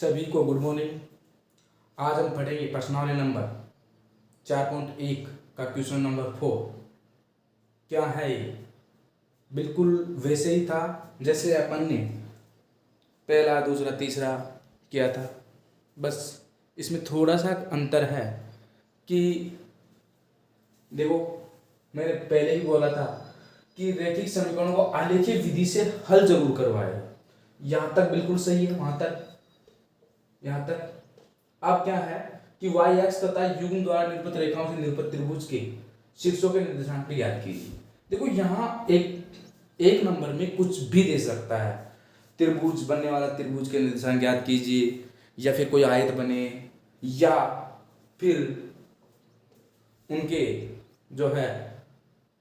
सभी को good morning. आज हम पढ़ेंगे प्रश्नावली नंबर 4.1 का क्वेश्चन नंबर 4। क्या है ये? बिल्कुल वैसे ही था जैसे अपन ने पहला दूसरा तीसरा किया था, बस इसमें थोड़ा सा अंतर है कि देखो, मैंने पहले ही बोला था कि रैखिक समीकरणों को आलेखीय विधि से हल जरूर करवाएगा। यहाँ तक बिल्कुल सही है, वहां तक यहाँ तक। अब क्या है कि वाई एक्स तथा युग्म द्वारा निरूपित रेखाओं से निरूपित त्रिभुज के शीर्षों के निर्देशांक को याद कीजिए। देखो यहाँ एक नंबर में कुछ भी दे सकता है। त्रिभुज बनने वाला त्रिभुज के निर्देशांक याद कीजिए, या फिर कोई आयत बने, या फिर उनके जो है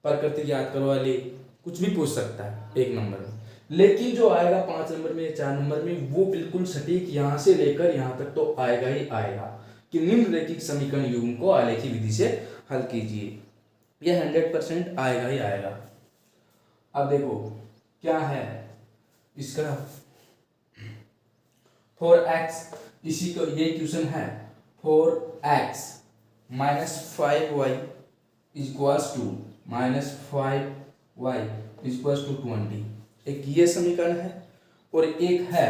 प्रकृति याद करवा ले, कुछ भी पूछ सकता है एक नंबर में। लेकिन जो आएगा 5 नंबर में 4 नंबर में वो बिल्कुल सटीक यहां से लेकर यहां तक तो आएगा ही आएगा कि निम्न रैखिक समीकरण युग्म को आलेखीय विधि से हल कीजिए। यह 100% आएगा ही आएगा। अब देखो क्या है इसका 4x, इसी को ये क्वेश्चन है 4x minus 5y equals to minus 5y equals to 20। एक ये समीकरण है और एक है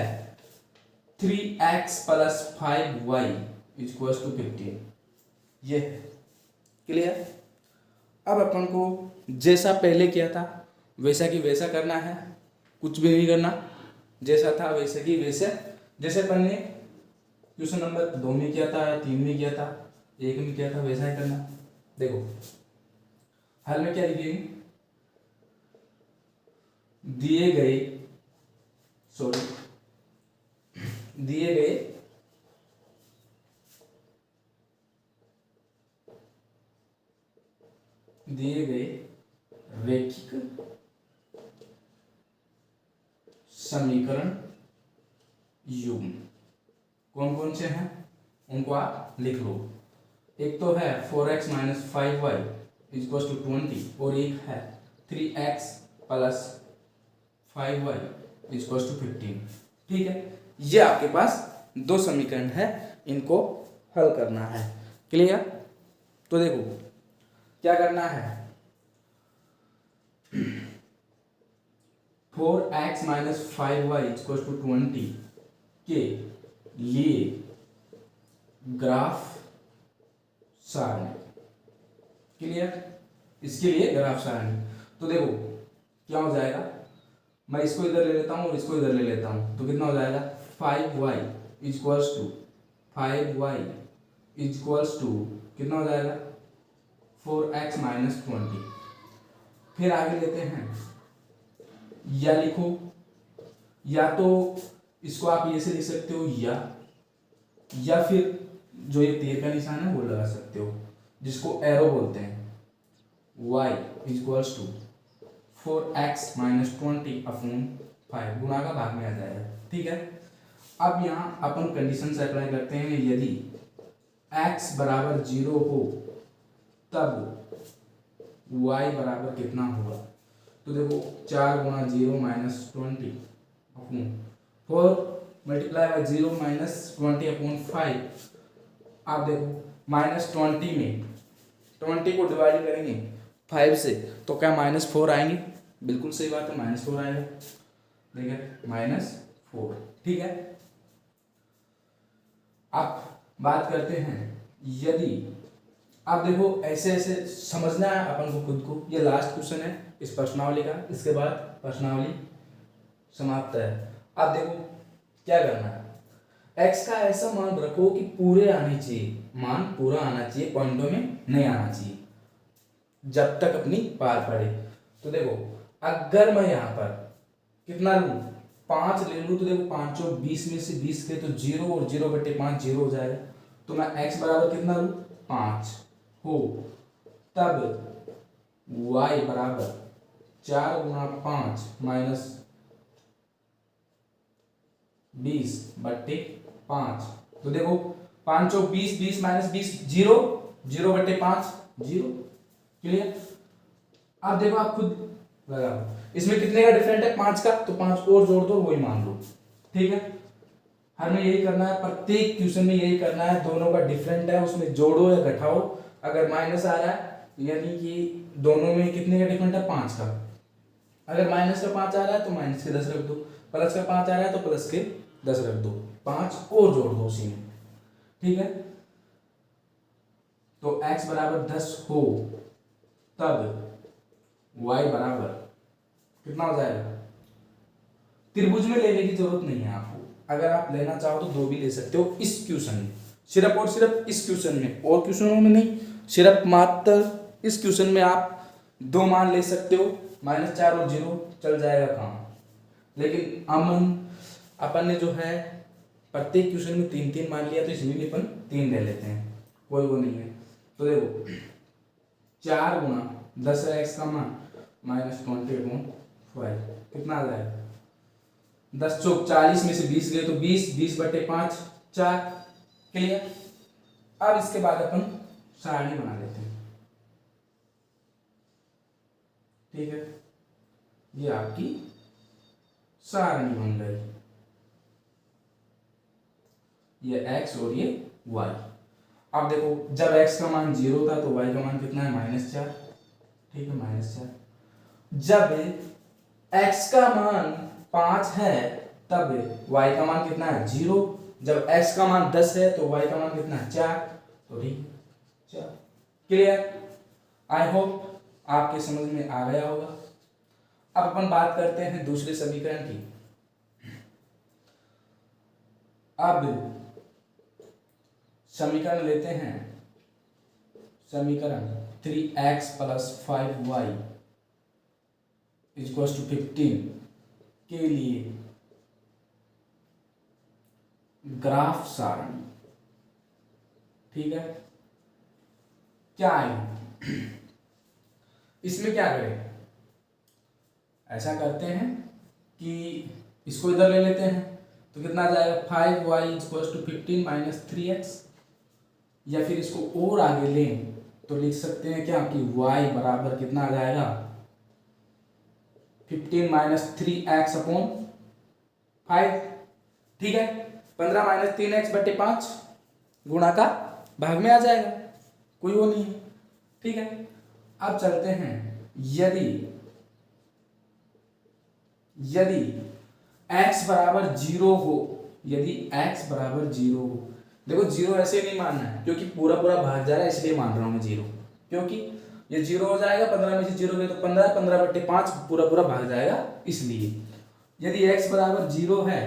3x plus 5y equals to 15। ये है क्लियर। अब अपन को जैसा पहले किया था वैसा कि वैसा करना है, कुछ भी नहीं करना, जैसा था वैसे कि वैसे। जैसे अपन ने क्वेश्चन नंबर 2 में किया था, 3 में किया था, 1 में किया था, वैसा ही करना। देखो हल में क्या लिखेंगे, दिए गए रैखिक समीकरण युग्म कौन कौन से हैं उनको आप लिख लो। एक तो है 4x minus 5y equals to 20 और एक है 3x plus 5y equals to 15। ठीक है, ये आपके पास दो समीकरण है, इनको हल करना है। क्लियर। तो देखो क्या करना है, 4x minus 5y equals to 20 के लिए ग्राफ सारणी। क्लियर, इसके लिए ग्राफ सारणी। तो देखो क्या हो जाएगा, मैं इसको इधर ले लेता हूं और इसको इधर ले लेता हूं, तो कितना हो जाएगा 5y equals to 5y equals to कितना हो जाएगा 4x माइनस 20। फिर आगे लेते हैं, या लिखो, या तो इसको आप ये से लिख सकते हो, या फिर जो ये तीर का निशान है वो लगा सकते हो, जिसको एरो बोलते हैं। y equals to 4x minus 20 upon 5 गुणा का भाग में आ जाएगा। ठीक है, अब यहाँ अपन कंडीशन से अप्लाई करते हैं, यदि x बराबर 0 हो तब y बराबर कितना होगा। तो देखो 4 गुणा 0 minus 20 upon 4 multiply by 0 minus 20 upon 5। आप देखो माइनस 20 में 20 को डिवाइड करेंगे 5 से तो क्या -4 आएंगे। बिल्कुल सही बात है, -4 आएगा। देखिए -4। ठीक है, अब बात करते हैं, यदि आप देखो ऐसे ऐसे समझना है अपन को खुद को। ये लास्ट क्वेश्चन है इस प्रश्नावली का, इसके बाद प्रश्नावली समाप्त है। अब देखो क्या करना है, x का ऐसा मान रखो कि पूरे आने चाहिए, मान पूरा आना चाहिए, पॉइंटों में नहीं आना चाहिए जब तक अपनी पार पड़े। तो देखो अगर मैं यहाँ पर कितना लूँ 5 ले लूँ, तो देखो 5 और 20 में से 20 के तो 0 और 0 बटे 5 0 हो जाएगा। तो मैं x बराबर कितना लूँ 5 हो, तब y बराबर 4 गुणा 5 माइनस 20 बट्टे 5। तो देखो 5 और 20, 20 माइनस 20 0, 0 बट्टे 5 0। क्लियर। अब देखो आप खुद लगाओ, इसमें कितने का डिफरेंट है 5 का, तो 5 और जोड़ दो वही मान लो। ठीक है, हमें यही करना है, प्रत्येक क्वेश्चन में यही करना है, दोनों का डिफरेंट है उसमें जोड़ो या घटाओ। अगर माइनस आ रहा है यानी कि दोनों में कितने का डिफरेंट है, 5 का। अगर माइनस का 5 आ रहा है तो माइनस के 10 रख दो, प्लस का 5 आ रहा है तो प्लस के 10 रख दो, 5 और जोड़ दो उसी में। ठीक है, तो x बराबर 10 हो तब y बराबर कितना हो जाएगा। त्रिभुज में लेने की जरूरत नहीं है आपको, अगर आप लेना चाहो तो दो भी ले सकते हो इस क्वेश्चन में, सिर्फ और सिर्फ इस क्वेश्चन में, और क्वेश्चनों में नहीं, सिर्फ मात्र इस क्वेश्चन में आप दो मान ले सकते हो, -4 और 0 चल जाएगा काम। लेकिन अपन ने जो है प्रत्येक क्वेश्चन में 3-3 मान लिया, तो इसमें भी अपन 3 ले लेते हैं, कोई वो नहीं है। तो देखो 4 गुणा 10 है x का मान -20/5 कितना आ जाएगा, 10 चौक 40 में से 20 गए तो 20/5 4। क्लियर। अब इसके बाद अपन सारणी बना लेते हैं। ठीक है, ये आपकी सारणी बन गई, ये x और ये y। अब देखो जब x का मान 0 था तो y का मान कितना है, -4। ठीक है, -4। जब x का मान 5 है तब y का मान कितना है, 0। जब x का मान 10 है तो y का मान कितना है, 4। तो ठीक 4। क्लियर। आई होप आपके समझ में आ गया होगा। अब अपन बात करते हैं दूसरे समीकरण की। अब समीकरण लेते हैं, समीकरण 3x + 5y = 15 के लिए ग्राफ सारणी। ठीक है, क्या है इसमें, क्या करें, ऐसा करते हैं कि इसको इधर ले लेते हैं तो कितना आ जाएगा, 5y = 15 - 3x। या फिर इसको और आगे लें तो लिख सकते हैं क्या कि y बराबर कितना आ जाएगा, 15 - 3x/5। ठीक है, 15 - 3x/5 गुणा का भाग में आ जाएगा, कोई वो नहीं है। ठीक है, अब चलते हैं, यदि x बराबर 0 हो, यदि x बराबर 0 हो, देखो 0 ऐसे नहीं मानना है क्योंकि पूरा भाग जा रहा है, इसलिए मान रहा हूं मैं 0, क्योंकि ये 0 हो जाएगा, 15 में से 0 गए तो 15, 15/5 पूरा भाग जाएगा, इसलिए यदि x बराबर 0 है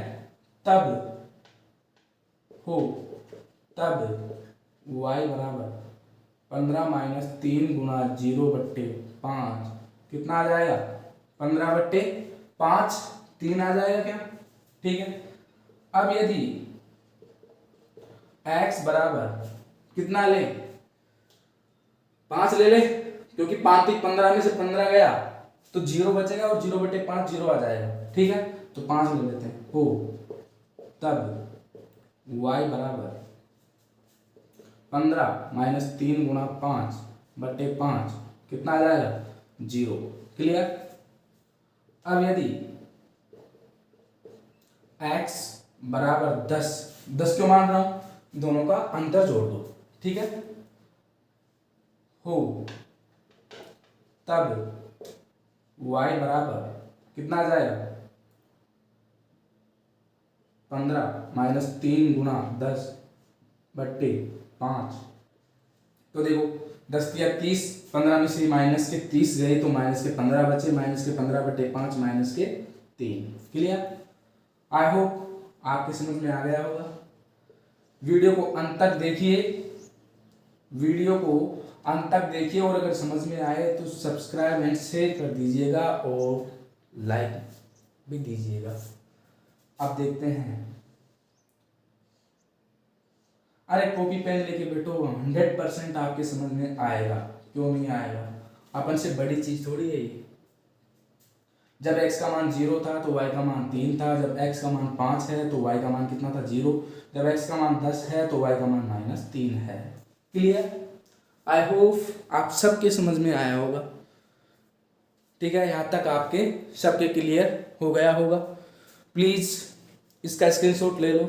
तब y बराबर 15 - 3 × 0/5 कितना आ जाएगा, 15/5 3 आ जाएगा क्या। ठीक है, अब यदि x बराबर कितना ले, 5 ले ले, क्योंकि 5 3 15 में से 15 गया तो 0 बचेगा और 0/5 0 आ जाएगा। ठीक है, तो 5 ले लेते हैं, हो तब y बराबर 15 - 3 × 5/5 कितना आ जाएगा, 0। क्लियर। अब यदि x बराबर 10 क्यों मान रहा हूं, दोनों का अंतर जोड़ दो। ठीक है, हो तब y बराबर कितना आ जाएगा, 15 - 3 × 10/5। तो देखो 10 × 30, 15 में से माइनस के 30 गए तो -15 बचे, -15/5 -3। क्लियर। आई होप आपके समझ में आ गया होगा। वीडियो को अंत तक देखिए, और अगर समझ में आए तो सब्सक्राइब एंड शेयर कर दीजिएगा और लाइक भी दीजिएगा। अब देखते हैं, अरे कॉपी पेन लेके बैठो, 100% आपके समझ में आएगा, क्यों नहीं आएगा, अपन से बड़ी चीज थोड़ी है ये। जब x का मान 0 था तो y का मान 3 था, जब x का मान 5 है तो y का मान कितना था, 0, जब x का मान 10 है तो y का मान -3 है। क्लियर। आई होप आप सबके समझ में आया होगा। ठीक है, यहाँ तक आपके सबके क्लियर हो गया होगा। प्लीज़ इसका स्क्रीनशॉट ले लो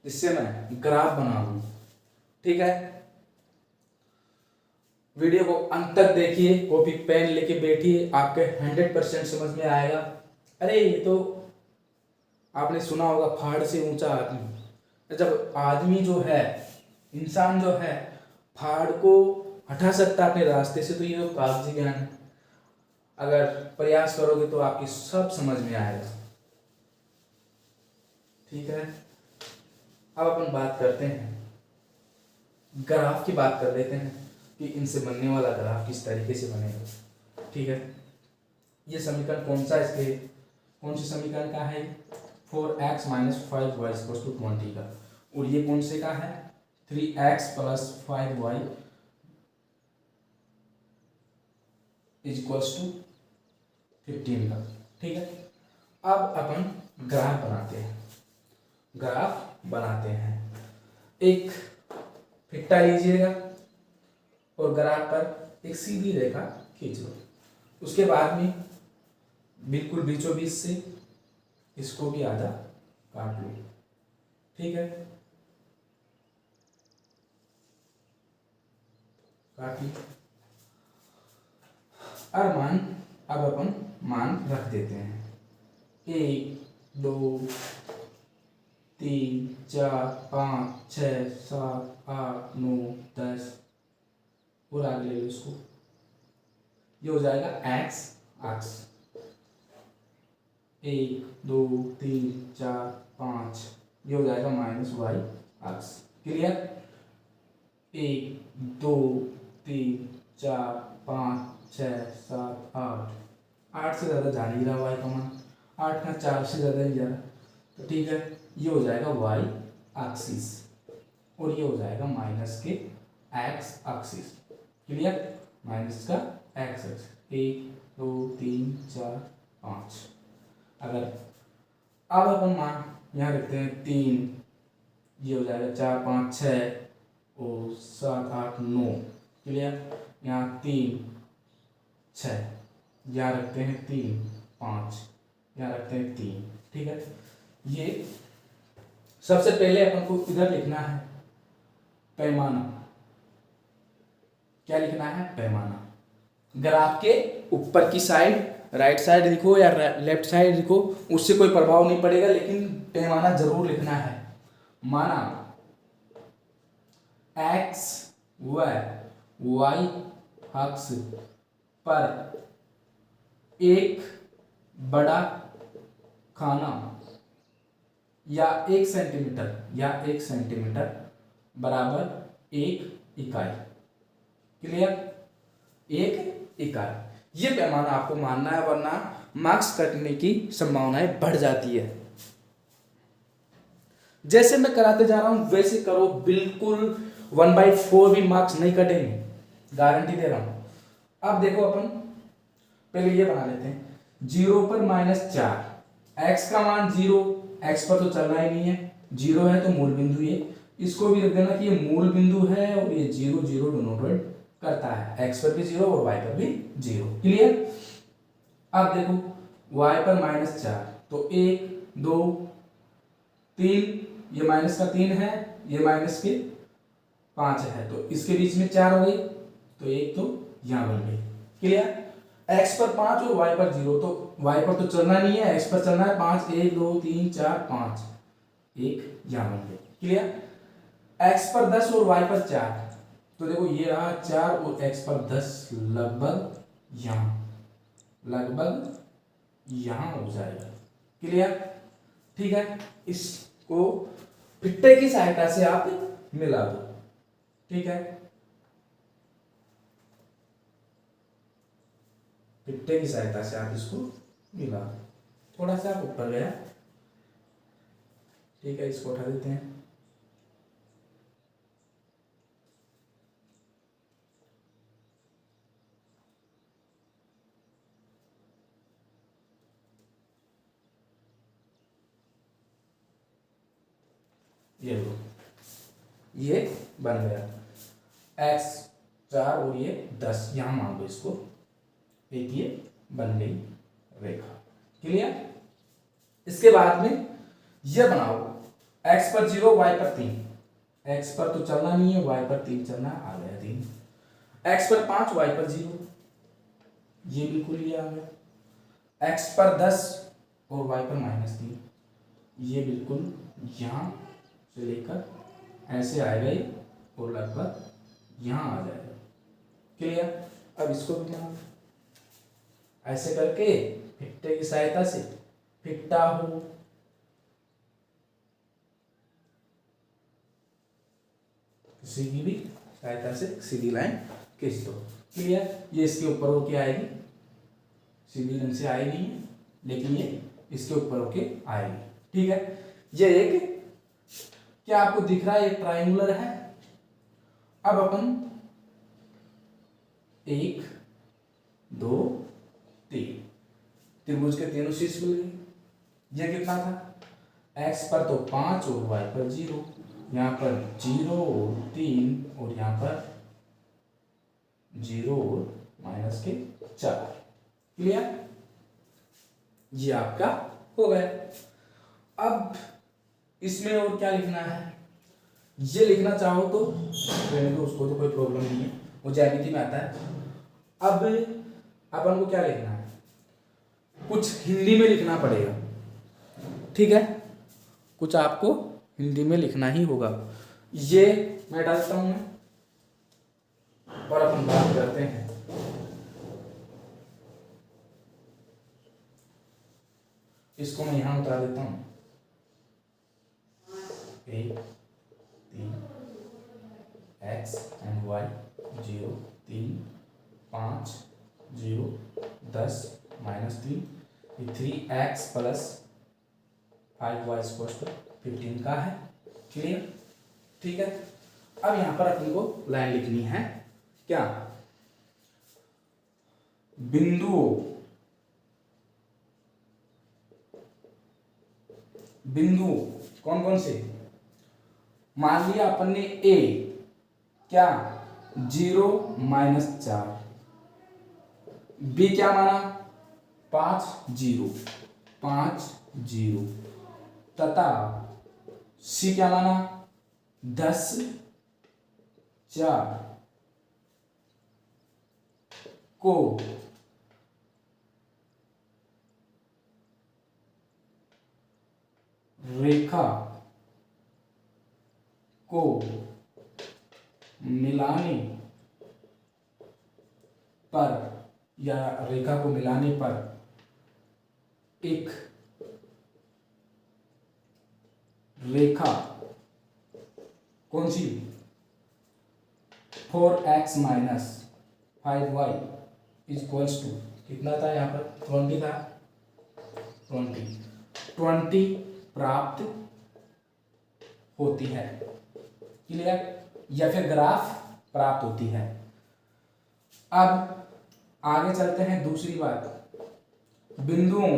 जिससे मैं ग्राफ बना लूं। ठीक है, वीडियो को अंत तक देखिए, कॉपी पेन लेके बैठिए, आपके 100% समझ में आएगा। अरे ये तो आपने सुना होगा, पहाड़ से ऊंचा आदमी। जब आदमी जो है, इंसान जो है, पहाड़ को हटा सकता है अपने रास्ते से, तो ये तो कागजी ज्ञान है। अगर प्रयास करोगे तो आपकी सब समझ में आएगा। ठीक है, अब अपन बात करते हैं, ग्राफ की बात कर लेते हैं कि इनसे बनने वाला ग्राफ किस तरीके से बनेगा। ठीक है, ये समीकरण कौन सा, इसके कौन सी समीकरण का है? 4x - 5y = 20 का। और ये कौन से का है? 3x + 5y = 15 का। ठीक है, अब अपन ग्राफ बनाते हैं। एक फिट्टा लीजिएगा और ग्राफ पर एक सीधी रेखा खींच लो। उसके बाद में बिल्कुल बीचों बीच से इसको भी आधा काट लो। ठीक है, काट ली। अब अपन मान रख देते हैं। 1 2 3 4 5 6 7 8 9 10 और आगे ले लो इसको। ये हो जाएगा एक्स अक्ष। 1 2 3 4 5, ये हो जाएगा -y अक्ष। क्लियर? 1 2 3 4 5 6 7 8 से ज़्यादा जा नहीं रहा y का मान, 8 का 4 से ज़्यादा नहीं जा रहा, तो ठीक है, ये हो जाएगा y एक्सिस और ये हो जाएगा माइनस के x एक्सिस। क्लियर? माइनस का x एक्सिस। 1 2 3 4 5। अगर अब अपन मान यहाँ रखते हैं 3, ये हो जाएगा 4 5 6 और 7 8 9। क्लियर? यहाँ 3 6, यहाँ रखते हैं 3 5, यहाँ रखते हैं 3। ठीक है, ये सबसे पहले अपन को इधर लिखना है पैमाना। क्या लिखना है? पैमाना। ग्राफ के ऊपर की साइड, राइट साइड लिखो या लेफ्ट साइड लिखो, उससे कोई प्रभाव नहीं पड़ेगा, लेकिन पैमाना जरूर लिखना है। माना x व y अक्ष पर एक बड़ा खाना या 1 सेंटीमीटर बराबर 1 इकाई। क्लियर? 1 इकाई। ये पैमाना आपको मानना है, वरना मार्क्स कटने की संभावनाएं बढ़ जाती है। जैसे मैं कराते जा रहा हूं वैसे करो, बिल्कुल 1/4 भी मार्क्स नहीं कटेंगे, गारंटी दे रहा हूं। अब देखो, अपन पहले ये बना लेते हैं। 0 पर -4, x का मान 0, x पर तो चलना ही नहीं है, 0 है तो मूल बिंदु ये, इसको भी रख देना कि ये मूल बिंदु है और ये 0 0 डिनोटेड करता है, x पर भी 0 और y पर भी 0। क्लियर? अब देखो y पर -4, तो 1 2 3, ये माइनस का 3 है, ये माइनस के 5 है, तो इसके बीच में 4 हो गई, तो 1 तो यहाँ बन गई। क्लियर? x पर 5 और y पर 0, तो y पर तो चलना नहीं है, x पर चलना है 5, 1 2 3 4 5, 1 यहाँ बन गई। क्लियर? x पर 10 और y पर 4, तो देखो ये रहा 4 और x पर 10, लगभग यहाँ हो जाएगा। क्लियर? ठीक है, इसको फिट्टे की सहायता से आप मिला दो। ठीक है, फिट्टे की सहायता से आप इसको मिला दो। थोड़ा सा ऊपर गया, ठीक है, इसको उठा देते हैं। ये लो, ये बन गया x 4 और ये 10, यहां मान लो इसको, एक ये बन गई रेखा। क्लियर? इसके बाद में ये बनाओ एक्स पर 0, वाई पर 3। एक्स पर तो चलना नहीं है, वाई पर 3 चलना है, आ गया 3। एक्स पर 5, वाई पर 0, ये बिल्कुल ये आ गया। एक्स पर 10 और वाई पर -3, ये बिल्कुल यहाँ से लेकर ऐसे आएगा ये और लगभग यहाँ आ जाएगा। क्लियर? अब इसको भी बना ऐसे करके फिट्टे की सहायता से फिट्टा हो, किसी की भी सहायता से सीधी लाइन खींच दो। क्लियर? ये इसके ऊपर होके आएगी, सीधी लाइन से आएगी ये, लेकिन ये इसके ऊपर होके आएगी। ठीक है? ये एक क्या आपको दिख रहा है, एक ट्राइंगुलर है। अब अपन 1 2 3 त्रिभुज के तीनों शीर्ष मिल गए। ये कितना था? एक्स पर तो 5 और वाई पर 0, यहाँ पर 0 और 3 और यहाँ पर 0 और -4। क्लियर? ये आपका हो गया। अब इसमें और क्या लिखना है? ये लिखना चाहो तो रहने दो, उसको तो कोई प्रॉब्लम नहीं है, वो ज्यामिति में आता है। अब अपन को क्या लिखना है? कुछ हिंदी में लिखना पड़ेगा। ठीक है? कुछ आपको हिंदी में लिखना ही होगा। ये मैं डालता हूं और अपन बात करते हैं। इसको मैं यहां उतार देता हूं। 1 3 x and Y 0 3 5 0 10 -3, 3x plus 5y = 15 का है। क्लियर? ठीक है? अब यहां पर अपन को लाइन लिखनी है। क्या? बिंदुओं कौन कौन से? मान लिया अपन ने ए क्या 0 -4, बी क्या माना 5 0 तथा सी क्या माना 10 4 को रेखा को मिलाने पर या रेखा को मिलाने पर एक रेखा कौन सी 4x - 5y = कितना था यहाँ पर 20 था 20 प्राप्त होती है। क्लियर? या फिर ग्राफ प्राप्त होती है। अब आगे चलते हैं। दूसरी बात, बिंदुओं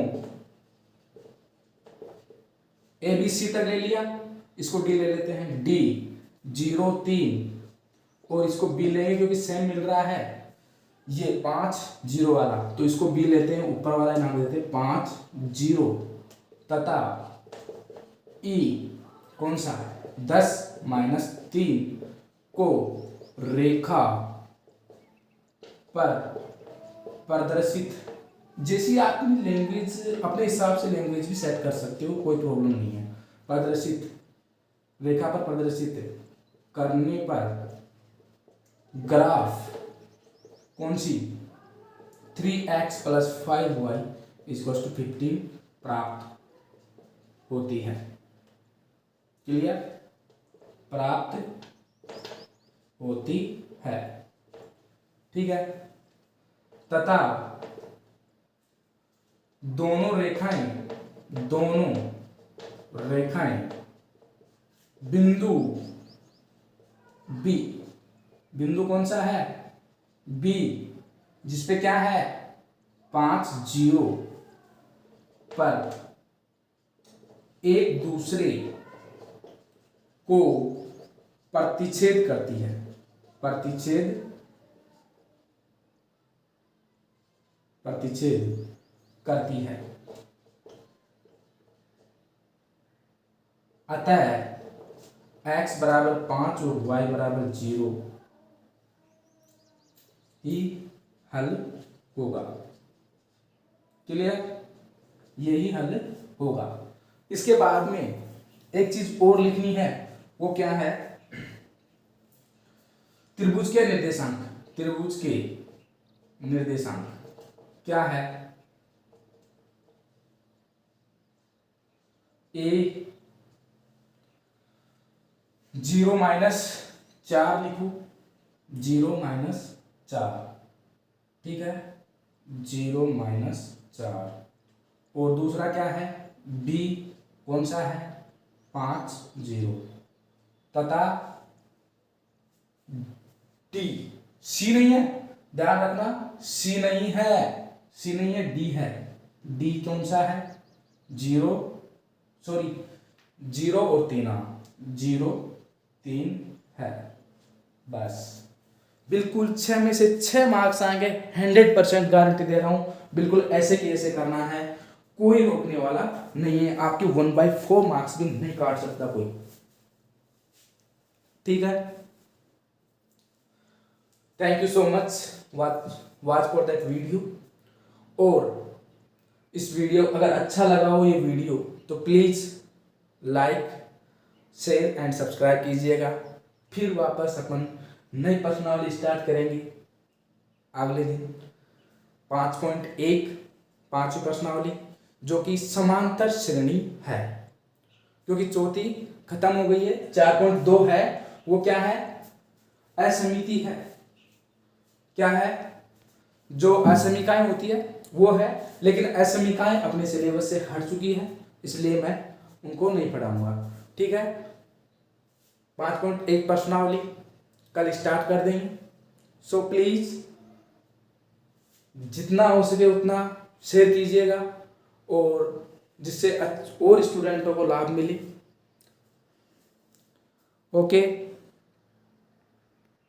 ए बी सी तक ले लिया, इसको डी ले लेते हैं। डी 0 3 और इसको बी लेंगे क्योंकि सेम मिल रहा है। ये 5 0 वाला, तो इसको बी लेते हैं, ऊपर वाला नाम देते हैं 5 0 तथा ई कौन सा 10 -3 को रेखा पर प्रदर्शित। जैसी आपकी लैंग्वेज, अपने हिसाब से लैंग्वेज भी सेट कर सकते हो, कोई प्रॉब्लम नहीं है। प्रदर्शित, रेखा पर प्रदर्शित करने पर ग्राफ कौन सी 3x + 5y = 15 प्राप्त होती है। क्लियर? प्राप्त होती है। ठीक है? तथा दोनों रेखाएं बिंदु बी, बिंदु कौन सा है बी, जिसपे क्या है 5 0 पर एक दूसरे को प्रतिच्छेद करती है। प्रतिच्छेद करती है। अतः x बराबर 5 और y बराबर 0 ही हल होगा। क्लियर? यही हल होगा। इसके बाद में एक चीज और लिखनी है, वो क्या है? त्रिभुज के निर्देशांक। त्रिभुज के निर्देशांक क्या है? a 0-4 लिखू, 0-4, ठीक है, 0-4। और दूसरा क्या है? b कौन सा है? 5 0 तथा d c नहीं है, ध्यान रखना, c नहीं है, c नहीं है, d है। d कौन सा है? 0 और 3, 0 3 है। बस बिल्कुल 6 में से 6 मार्क्स आएंगे, 100% गारंटी दे रहा हूं। बिल्कुल ऐसे की ऐसे करना है, कोई रोकने वाला नहीं है। आपके 1/4 मार्क्स भी नहीं काट सकता कोई, ठीक है। Thank you so much watch for that video. और इस वीडियो अगर अच्छा लगा हो ये वीडियो तो please like share and subscribe कीजिएगा। फिर वापस अपन नई प्रश्नावली स्टार्ट करेंगे अगले दिन। 5.1 पांचवी प्रश्नावली, जो कि समांतर श्रेणी है, क्योंकि चौथी खत्म हो गई है। 4.2 है, वो क्या है? असमिति है। क्या है? जो असमिकाएं होती है वो है, लेकिन असमिकाएं अपने सिलेबस से हट चुकी है, इसलिए मैं उनको नहीं पढ़ाऊंगा, ठीक है। 5.1 प्रश्नावली कल स्टार्ट कर देंगे। सो प्लीज जितना हो सके उतना शेयर कीजिएगा, और जिससे और स्टूडेंटों को लाभ मिले। ओके।